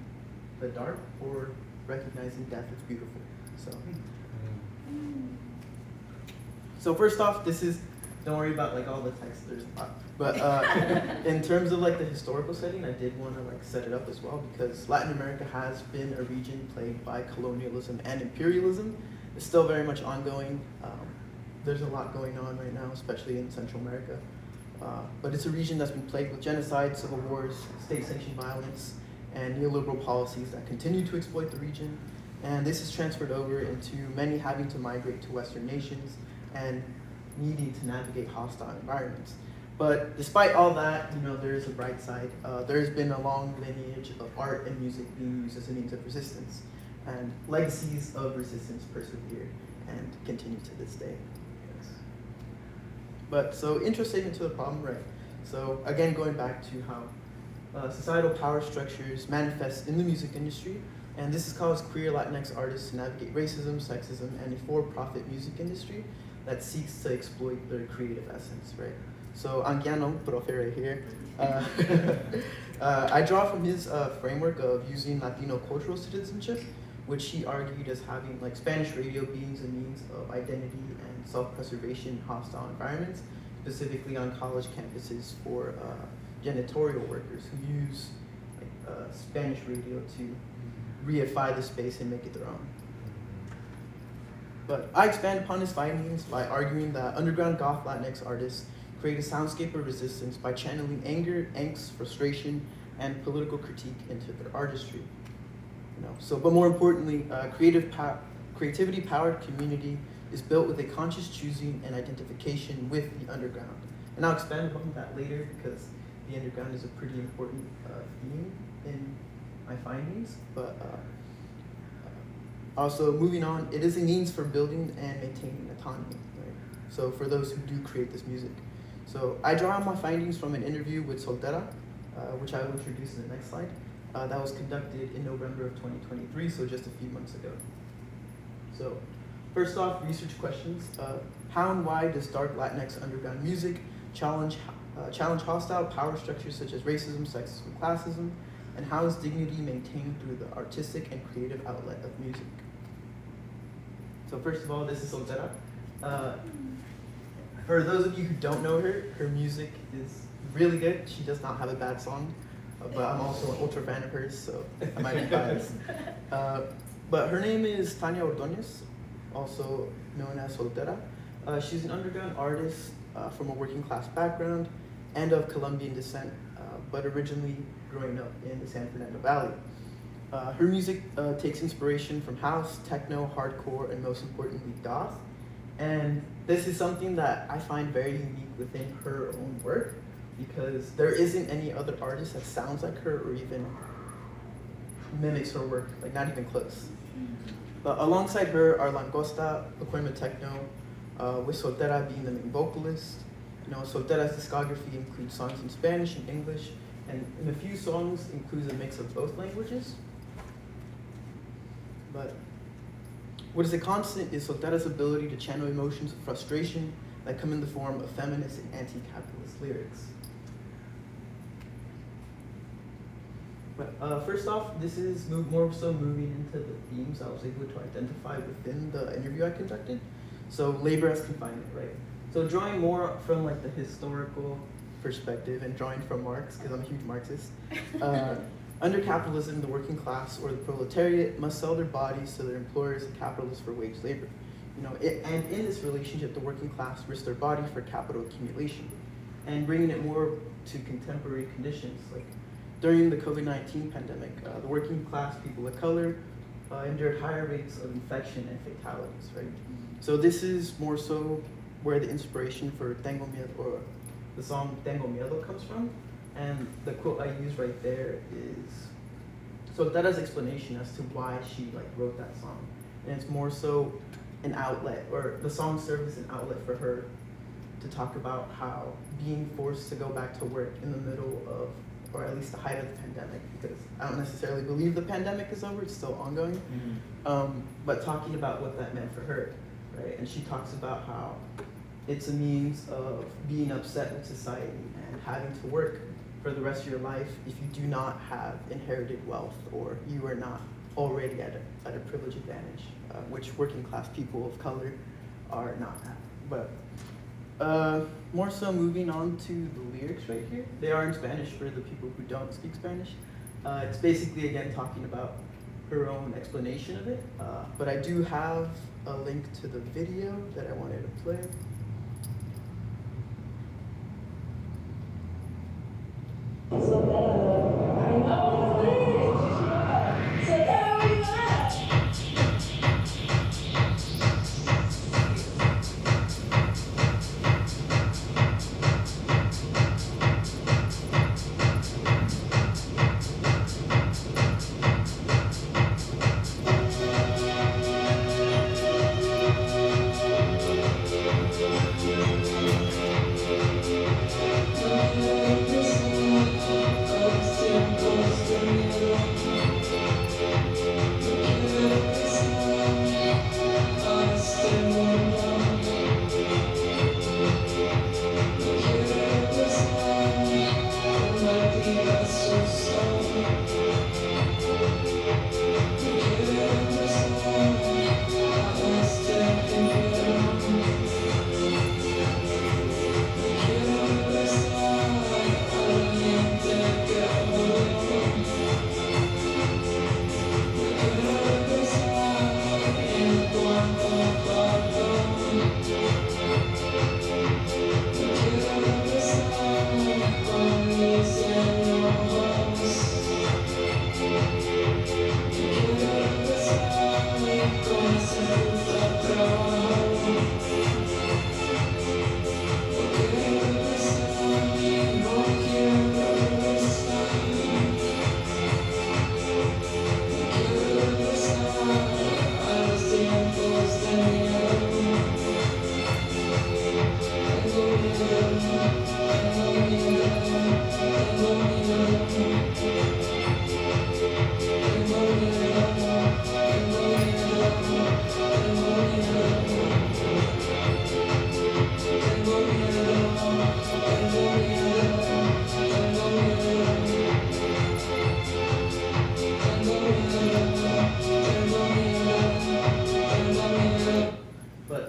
the dark, or recognizing death is beautiful. So first off, don't worry about like all the text, there's a lot. But in terms of like the historical setting, I did want to like set it up as well, because Latin America has been a region plagued by colonialism and imperialism. It's still very much ongoing. There's a lot going on right now, especially in Central America. But it's a region that's been plagued with genocide, civil wars, state-sanctioned violence, and neoliberal policies that continue to exploit the region. And this is transferred over into many having to migrate to Western nations and needing to navigate hostile environments. But despite all that, there is a bright side. There's been a long lineage of art and music being used as a means of resistance, and legacies of resistance persevere and continue to this day. Yes. But so intro statement to the problem, right? So again, going back to how societal power structures manifest in the music industry, and this has caused queer Latinx artists to navigate racism, sexism, and a for-profit music industry that seeks to exploit their creative essence, right? So Anguiano, profe right here, I draw from his framework of using Latino cultural citizenship, which he argued as having like Spanish radio being a means of identity and self-preservation in hostile environments, specifically on college campuses for janitorial workers who use Spanish radio to reify the space and make it their own. But I expand upon his findings by arguing that underground goth Latinx artists create a soundscape of resistance by channeling anger, angst, frustration, and political critique into their artistry. But more importantly, creativity-powered community is built with a conscious choosing and identification with the underground. And I'll expand upon that later, because the underground is a pretty important theme in my findings. But also, moving on, it is a means for building and maintaining autonomy, right? So for those who do create this music. So I draw on my findings from an interview with Soltera, which I will introduce in the next slide. That was conducted in November of 2023, so just a few months ago. So first off, research questions. How and why does dark Latinx underground music challenge hostile power structures such as racism, sexism, classism, and how is dignity maintained through the artistic and creative outlet of music? So first of all, this is Soltera. For those of you who don't know her, her music is really good. She does not have a bad song, but I'm also an ultra fan of hers, so I might be biased. But her name is Tania Ordóñez, also known as Soltera. She's an underground artist from a working class background and of Colombian descent, but originally growing up in the San Fernando Valley. Her music takes inspiration from house, techno, hardcore, and most importantly, goth. And this is something that I find very unique within her own work, because there isn't any other artist that sounds like her or even mimics her work, like not even close. But alongside her are Langosta, Aquema Techno, with Soltera being the main vocalist. Soltera's discography includes songs in Spanish and English, and in a few songs includes a mix of both languages. But what is a constant is Soltera's ability to channel emotions of frustration that come in the form of feminist and anti-capitalist lyrics. But first off, this is more so moving into the themes I was able to identify within the interview I conducted. So labor as confinement, right? So drawing more from like the historical perspective and drawing from Marx, because I'm a huge Marxist. Under capitalism, the working class or the proletariat must sell their bodies to their employers and capitalists for wage labor. And in this relationship, the working class risk their body for capital accumulation. And bringing it more to contemporary conditions, like during the COVID-19 pandemic, the working class people of color endured higher rates of infection and fatalities, right? So this is more so where the inspiration for Tengo Miedo, or the song Tengo Miedo comes from. And the quote I use right there is, so that is explanation as to why she like wrote that song. And it's more so an outlet, or the song serves as an outlet for her to talk about how being forced to go back to work in the middle of, or at least the height of the pandemic, because I don't necessarily believe the pandemic is over, it's still ongoing, but talking about what that meant for her, right? And she talks about how it's a means of being upset with society and having to work for the rest of your life if you do not have inherited wealth, or you are not already at a privileged advantage, which working class people of color are not at. But more so moving on to the lyrics right here. They are in Spanish for the people who don't speak Spanish. It's basically, again, talking about her own explanation of it. But I do have a link to the video that I wanted to play.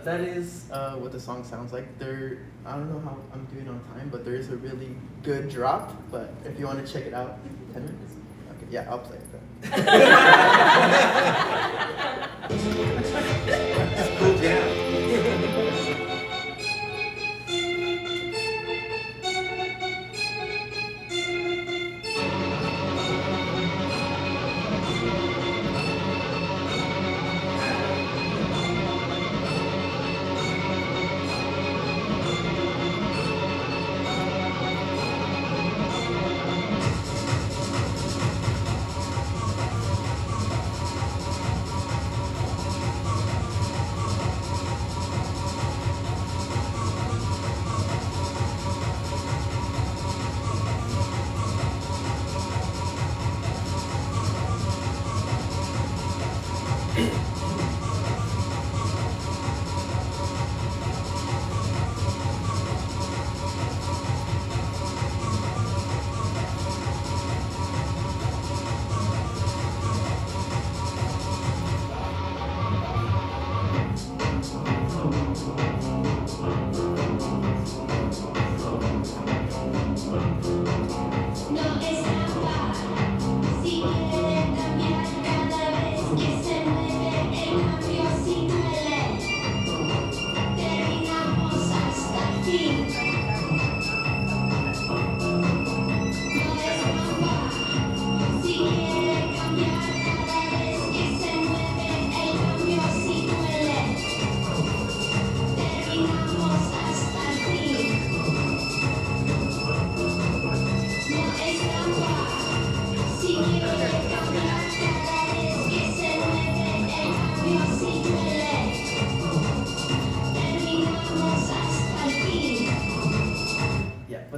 That is what the song sounds like. I don't know how I'm doing on time, but there is a really good drop. But if you want to check it out, 10 minutes? Okay, yeah, I'll play it then. Cool jam.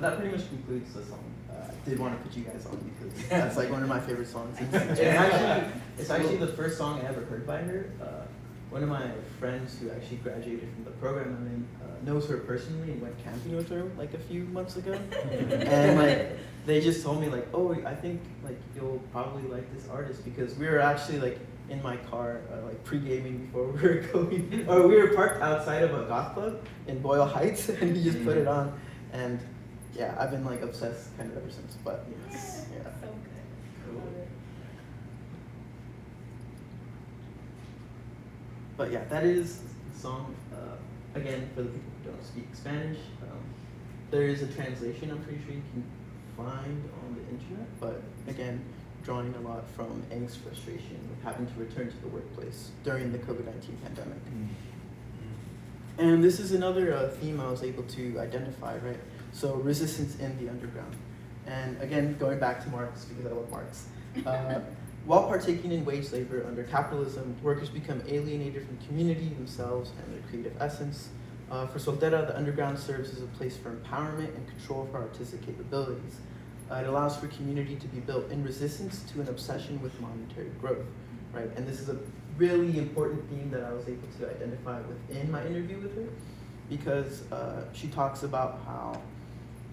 that pretty much concludes the song. I did want to put you guys on because that's like one of my favorite songs. It's actually the first song I ever heard by her. One of my friends who actually graduated from the program I'm in knows her personally and went camping with her like a few months ago. And like they just told me like, oh, I think like you'll probably like this artist, because we were actually like in my car like pre-gaming before we were going, or we were parked outside of a goth club in Boyle Heights, and he just put it on, and yeah, I've been like obsessed kind of ever since. But yes, yeah. So good. Cool. But yeah, that is the song. Again, for the people who don't speak Spanish, there is a translation I'm pretty sure you can find on the internet. But again, drawing a lot from angst, frustration with having to return to the workplace during the COVID-19 pandemic. And this is another theme I was able to identify, right? So resistance in the underground. And again, going back to Marx, because I love Marx. While partaking in wage labor under capitalism, workers become alienated from community, themselves, and their creative essence. For Soltera, the underground serves as a place for empowerment and control for artistic capabilities. It allows for community to be built in resistance to an obsession with monetary growth, right? And this is a really important theme that I was able to identify within my interview with her, because she talks about how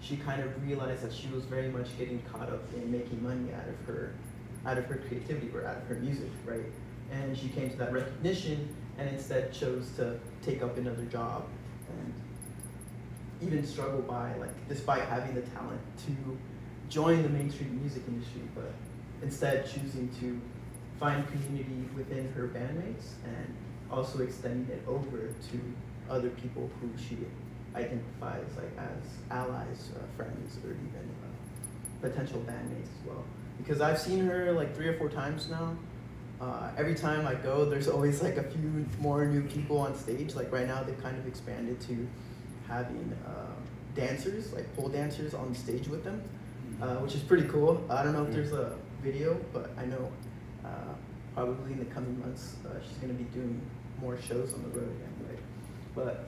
she kind of realized that she was very much getting caught up in making money out of her creativity or out of her music, right? And she came to that recognition and instead chose to take up another job and even struggle by, like, despite having the talent to join the mainstream music industry, but instead choosing to find community within her bandmates and also extending it over to other people who she identifies like as allies, friends, or even potential bandmates as well. Because I've seen her like 3 or 4 times now. Every time I go, there's always like a few more new people on stage. Like right now, they've kind of expanded to having dancers, like pole dancers on stage with them, which is pretty cool. I don't know if there's a video, but I know probably in the coming months, she's gonna be doing more shows on the road again, right? But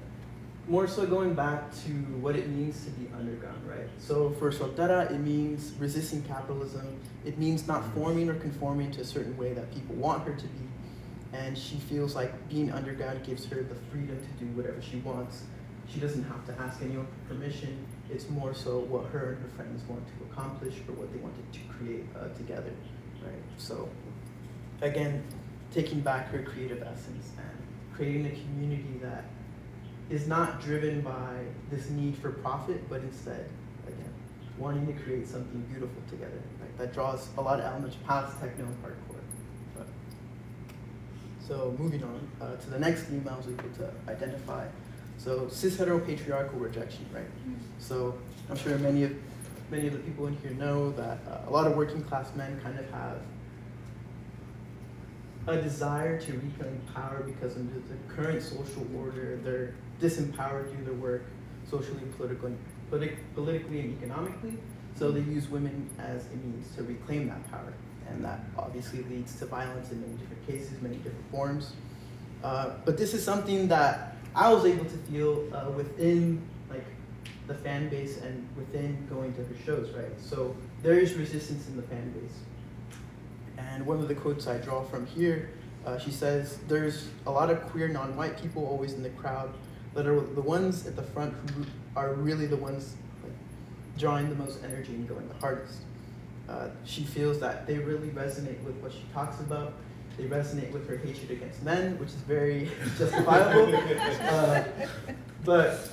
more so going back to what it means to be underground, right? So for Soltera, it means resisting capitalism. It means not forming or conforming to a certain way that people want her to be. And she feels like being underground gives her the freedom to do whatever she wants. She doesn't have to ask anyone for permission. It's more so what her and her friends want to accomplish or what they wanted to create together, right? So again, taking back her creative essence and creating a community that is not driven by this need for profit, but instead, again, wanting to create something beautiful together, right? That draws a lot of elements past techno and hardcore. But, so moving on to the next theme I was able to identify. So cis heteropatriarchal rejection, right? So I'm sure many of the people in here know that a lot of working class men kind of have a desire to reclaim power because under the current social order, they're disempowered through their work, socially, politically, and economically. So they use women as a means to reclaim that power. And that obviously leads to violence in many different cases, many different forms. But this is something that I was able to feel within like the fan base and within going to her shows, right? So there is resistance in the fan base. And one of the quotes I draw from here, she says, there's a lot of queer non-white people always in the crowd that are the ones at the front who are really the ones like, drawing the most energy and going the hardest. She feels that they really resonate with what she talks about. They resonate with her hatred against men, which is very justifiable. But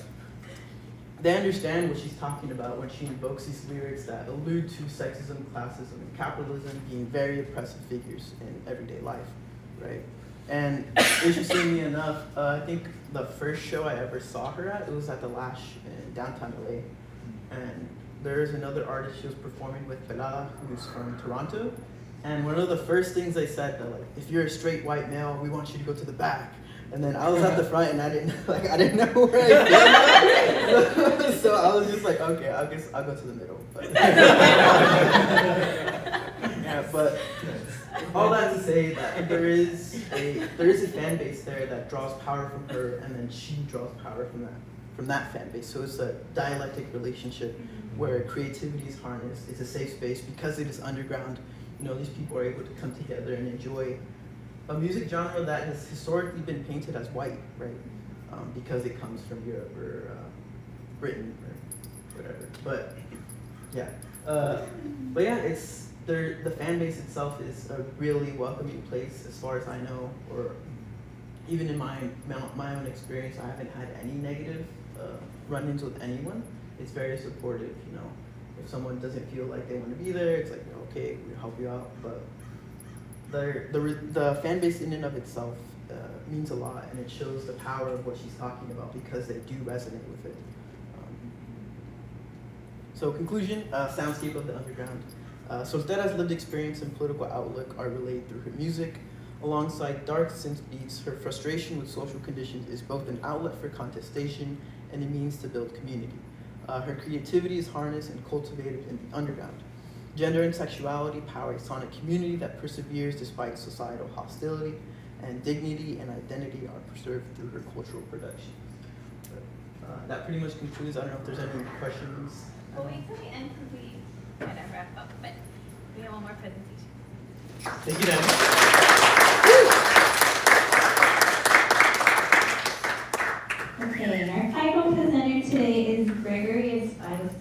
they understand what she's talking about when she invokes these lyrics that allude to sexism, classism, and capitalism being very oppressive figures in everyday life, right? And interestingly enough, I think the first show I ever saw her at, it was at the Lash in downtown LA. And there's another artist she was performing with, Pelada, who's from Toronto. And one of the first things they said, that like, if you're a straight white male, we want you to go to the back. And then I was at the front and I didn't know where I fit. So I was just like, okay, I guess I'll go to the middle. But, yeah, but all that to say that there is a fan base there that draws power from her, and then she draws power from from that fan base. So it's a dialectic relationship where creativity is harnessed. It's a safe space because it is underground. You know, these people are able to come together and enjoy a music genre that has historically been painted as white, right? Because it comes from Europe or Britain or whatever. But yeah, it's the fan base itself is a really welcoming place, as far as I know, or even in my own experience, I haven't had any negative run-ins with anyone. It's very supportive, you know. If someone doesn't feel like they want to be there, it's like, okay, we'll help you out. But the fan base in and of itself means a lot, and it shows the power of what she's talking about because they do resonate with it. So conclusion, soundscape of the underground. Soltera's lived experience and political outlook are relayed through her music. Alongside dark synth beats, her frustration with social conditions is both an outlet for contestation and a means to build community. Her creativity is harnessed and cultivated in the underground. Gender and sexuality power a sonic community that perseveres despite societal hostility, and dignity and identity are preserved through her cultural production. That pretty much concludes. I don't know if there's any questions. Well, wait till the end because we kind of wrap up, but we have one more presentation. Thank you, Dan. Okay, our final presenter today is Gregory Esparza.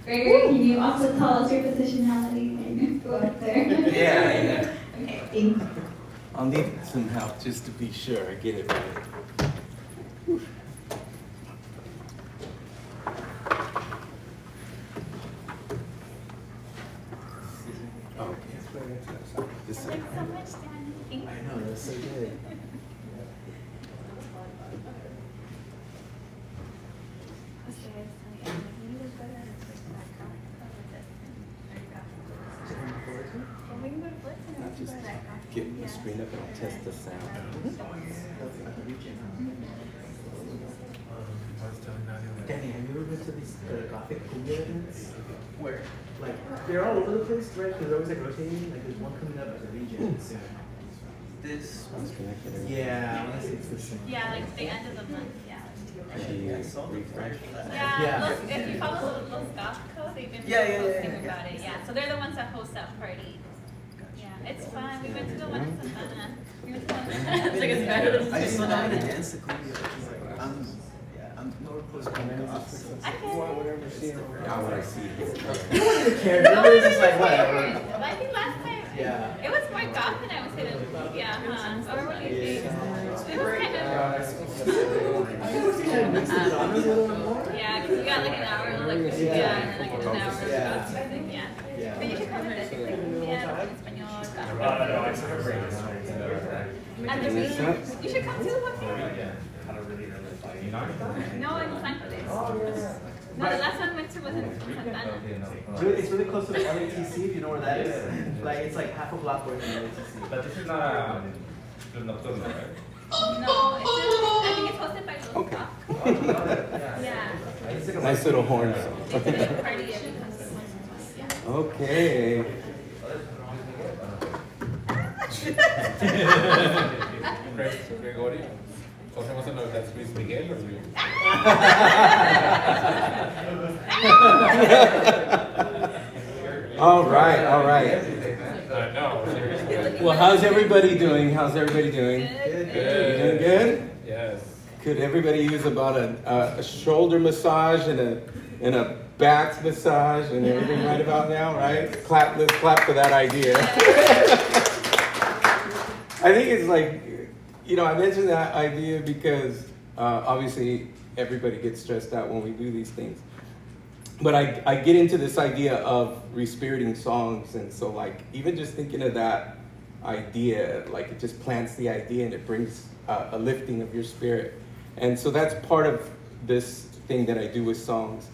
Gregory, can you also tell us your positionality and go up there? Yeah. Okay, thank you. I'll need some help just to be sure I get it right. Thanks so much, Dan. I know, that's so good. Get the screen up and I'll test the sound. Danny, have you ever been to these gothic cumbia events? Where? Like, they're all over the place, right? Because they're always like rotating. Like, there's one coming up at the region soon. This one's connected. Yeah, I want to say it's the same. Yeah, like the end of the month, yeah. Refresh. Yeah, look, if you follow Los Gothicos, they've been posting about it. Yeah, so they're the ones that host that party. Yeah, it's fun. We went to the one in Savannah. We went to one. It's like it's better. I just saw that in dance to cumbia. I'm more close to goths. I can. I want to see this. You don't even care. Everybody's just like, whatever. But I think last time, Yeah. it was more goth than I would say than yeah, huh? Or what do you think? It was kind of, yeah, because you got like an hour of like yeah, and then like an hour of goth music, yeah. But you should come with us, it's like cumbia, español, and the Raves. You should come too, no, in Sanchez. No, the last one we went to was in Santana. It's really close to the LATC, if you know where that is. Like, it's like half a block away from the LATC. But this is not nocturno, right? No, I think it's hosted by Los Gothicos. Yeah. Nice little horns. It's a big party every yeah. Okay. Gregory, José wants to know if that's Luis Miguel or Luis. All right, all right. No, seriously. Well, how's everybody doing? How's everybody doing? Good. You doing good? Yes. Could everybody use about a shoulder massage and a back massage and everything right about now, right? Let's clap for that idea. I think it's like, I mentioned that idea because obviously everybody gets stressed out when we do these things. But I get into this idea of respiriting songs, and so like even just thinking of that idea, like it just plants the idea and it brings a lifting of your spirit. And so that's part of this thing that I do with songs.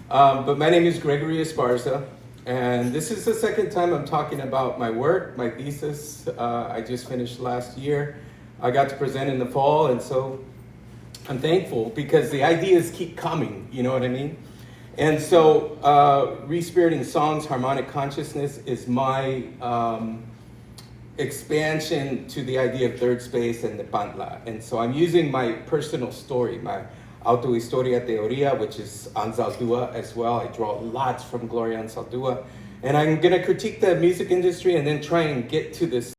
But my name is Gregory Esparza, and this is the second time I'm talking about my work, my thesis. I just finished last year. I got to present in the fall, and so I'm thankful because the ideas keep coming, you know what I mean? And so respiriting songs, harmonic consciousness is my expansion to the idea of third space and the Pantla. And so I'm using my personal story, Autohistoria Teoria, which is Anzaldúa as well. I draw lots from Gloria Anzaldúa. And I'm gonna critique the music industry and then try and get to this